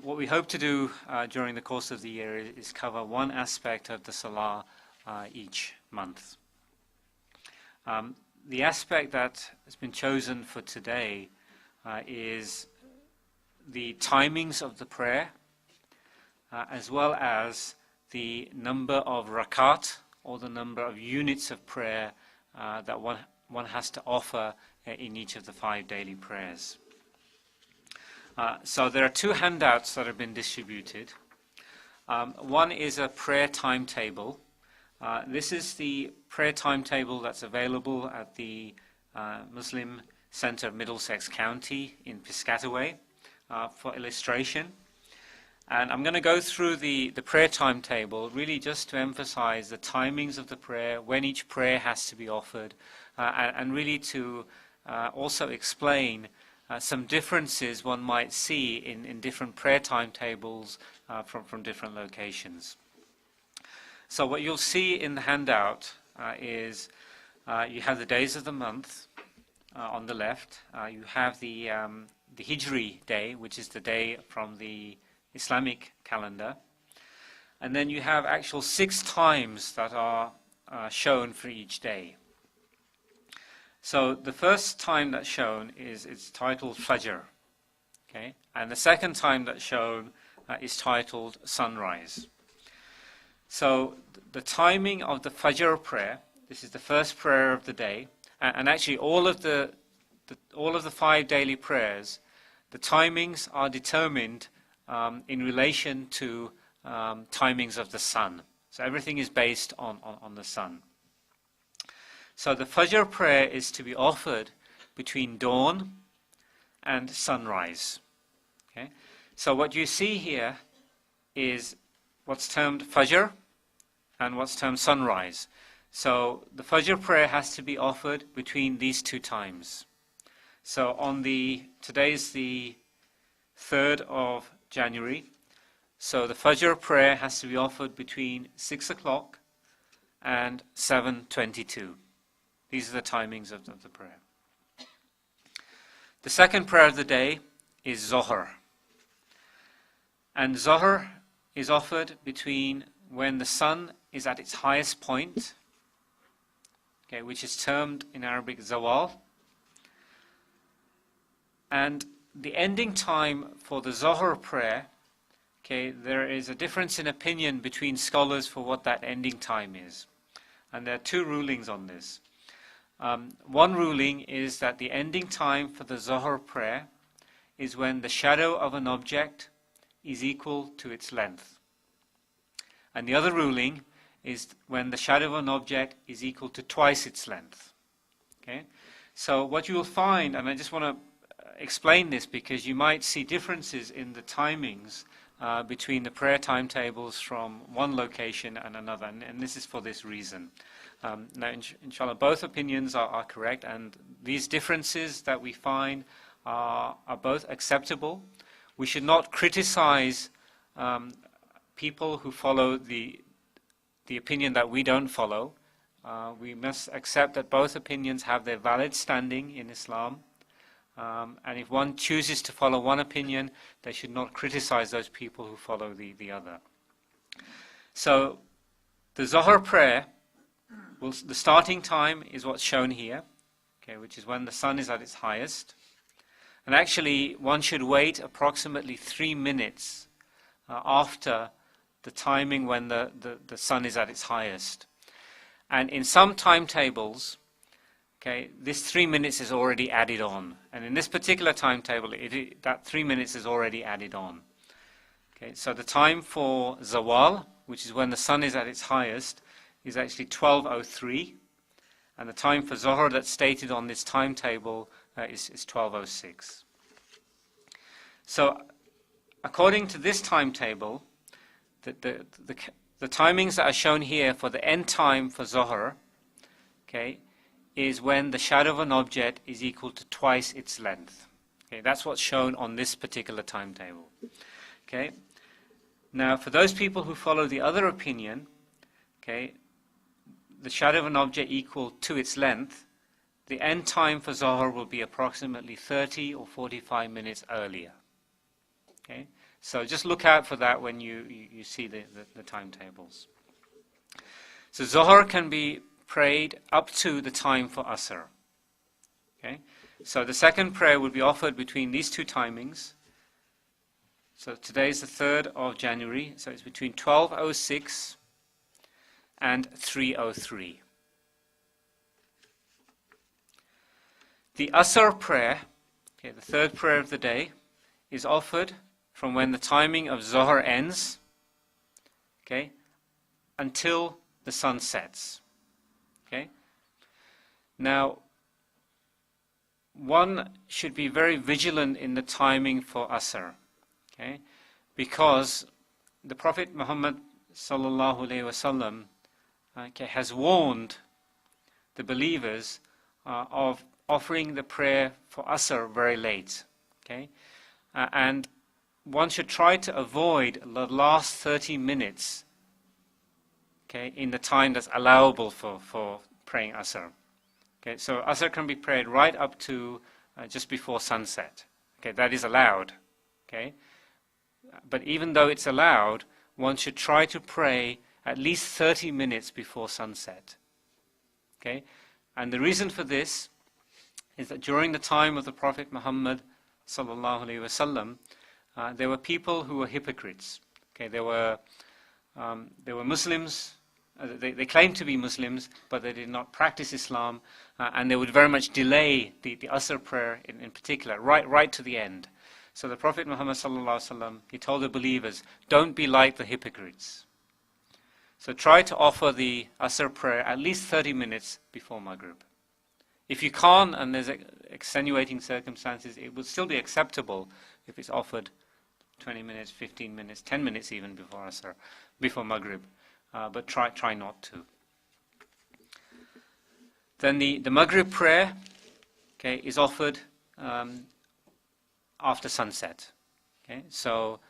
What we hope to do during the course of the year is cover one aspect of the Salah each month. The aspect that has been chosen for today is the timings of the prayer, as well as the number of rakat, or the number of units of prayer that one has to offer in each of the 5 daily prayers. So there are 2 handouts that have been distributed. One is a prayer timetable. This is the prayer timetable that's available at the Muslim Centre of Middlesex County in Piscataway for illustration. And I'm going to go through the prayer timetable really just to emphasize the timings of the prayer, when each prayer has to be offered, and really to also explain some differences one might see in different prayer timetables from different locations. So what you'll see in the handout is you have the days of the month on the left. You have the Hijri day, which is the day from the Islamic calendar. And then you have actual 6 times that are shown for each day. So the first time that's shown it's titled Fajr. Okay? And the second time that's shown is titled Sunrise. So the timing of the Fajr prayer, this is the first prayer of the day, and actually all of the 5 daily prayers, the timings are determined in relation to timings of the sun. So everything is based on the sun. So the Fajr prayer is to be offered between dawn and sunrise. Okay? So what you see here is what's termed Fajr and what's termed sunrise. So the Fajr prayer has to be offered between these 2 times. So today's the 3rd of January. So the Fajr prayer has to be offered between 6 o'clock and 7:22. These are the timings of the prayer. The second prayer of the day is Zohr. And Zohr is offered between when the sun is at its highest point, okay, which is termed in Arabic Zawal. And the ending time for the Zohr prayer, okay, there is a difference in opinion between scholars for what that ending time is. And there are 2 rulings on this. One ruling is that the ending time for the Zohr prayer is when the shadow of an object is equal to its length. And the other ruling is when the shadow of an object is equal to twice its length. Okay? So what you will find, and I just want to explain this because you might see differences in the timings between the prayer timetables from one location and another, and this is for this reason. Now, inshallah, both opinions are correct, and these differences that we find are both acceptable. We should not criticize people who follow the opinion that we don't follow. We must accept that both opinions have their valid standing in Islam. And if one chooses to follow one opinion, they should not criticize those people who follow the other. So the Zohr prayer, the starting time is what's shown here, okay, which is when the sun is at its highest. And actually, one should wait approximately 3 minutes after the timing when the sun is at its highest. And in some timetables, okay, this 3 minutes is already added on. And in this particular timetable, that 3 minutes is already added on. Okay, so the time for Zawal, which is when the sun is at its highest, is actually 12:03. And the time for Zohr that's stated on this timetable is 12:06. So according to this timetable, the timings that are shown here for the end time for Zohr, okay, is when the shadow of an object is equal to twice its length. Okay, that's what's shown on this particular timetable. Okay. Now, for those people who follow the other opinion, okay, the shadow of an object equal to its length, the end time for Zohr will be approximately 30 or 45 minutes earlier. Okay, So just look out for that when you see the timetables. So Zohar can be prayed up to the time for Asr. Okay? So the second prayer will be offered between these two timings. So today is the 3rd of January, so it's between 12:06 and 3:03. The Asr prayer, okay, the third prayer of the day, is offered from when the timing of Zohar ends, okay, until the sun sets. Okay? Now, one should be very vigilant in the timing for Asr, okay, because the Prophet Muhammad sallallahu alaihi wasallam has warned the believers of offering the prayer for Asr very late. Okay? And one should try to avoid the last 30 minutes, okay, in the time that's allowable for praying Asr. Okay, so Asr can be prayed right up to just before sunset. Okay, that is allowed. Okay? But even though it's allowed, one should try to pray at least 30 minutes before sunset. Okay? And the reason for this is that during the time of the Prophet Muhammad sallallahu alaihi wasallam, there were people who were hypocrites. Okay, there were Muslims. They claimed to be Muslims, but they did not practice Islam, and they would very much delay the Asr prayer in particular, right to the end. So the Prophet Muhammad sallallahu alaihi wasallam, he told the believers, don't be like the hypocrites. So try to offer the Asr prayer at least 30 minutes before Maghrib. If you can't, and there's extenuating circumstances, it will still be acceptable if it's offered 20 minutes, 15 minutes, 10 minutes even before Asr, before Maghrib. But try not to. Then the Maghrib prayer, okay, is offered after sunset. Okay, so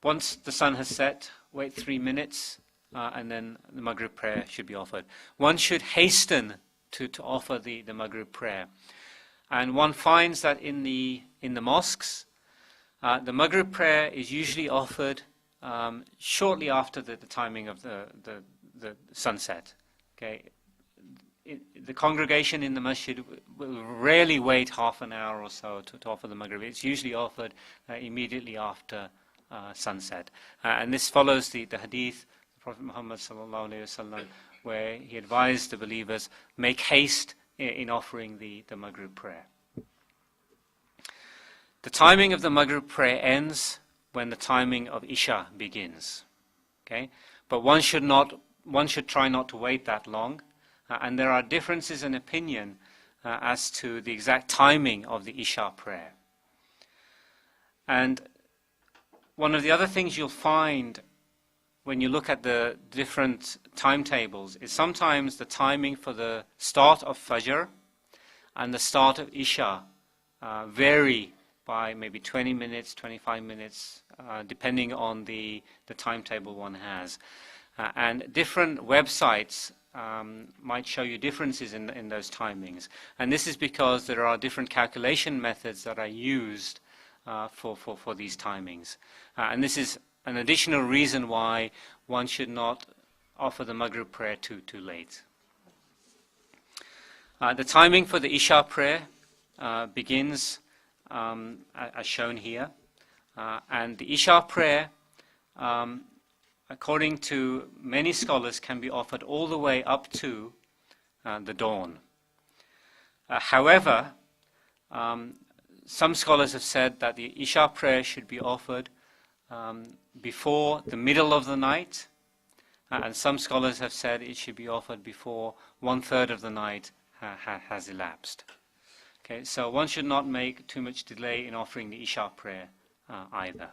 once the sun has set, wait 3 minutes, and then the Maghrib prayer should be offered. One should hasten to offer the Maghrib prayer, and one finds that in the mosques, the Maghrib prayer is usually offered shortly after the timing of the sunset. Okay, the congregation in the masjid will rarely wait half an hour or so to offer the Maghrib. It's usually offered immediately after sunset, and this follows the hadith of Prophet Muhammad sallallahu alaihi wasallam, where he advised the believers, make haste in offering the Maghrib prayer. The timing of the Maghrib prayer ends when the timing of Isha begins. Okay? But one should try not to wait that long, and there are differences in opinion as to the exact timing of the Isha prayer. And one of the other things you'll find when you look at the different timetables is sometimes the timing for the start of Fajr and the start of Isha vary by maybe 20 minutes, 25 minutes, depending on the timetable one has. And different websites might show you differences in those timings. And this is because there are different calculation methods that are used for these timings. And this is an additional reason why one should not offer the Maghrib prayer too late. The timing for the Isha prayer begins as shown here. And the Isha prayer, according to many scholars, can be offered all the way up to the dawn. However, some scholars have said that the Isha prayer should be offered before the middle of the night, and some scholars have said it should be offered before 1/3 of the night has elapsed. Okay, so one should not make too much delay in offering the Isha prayer either.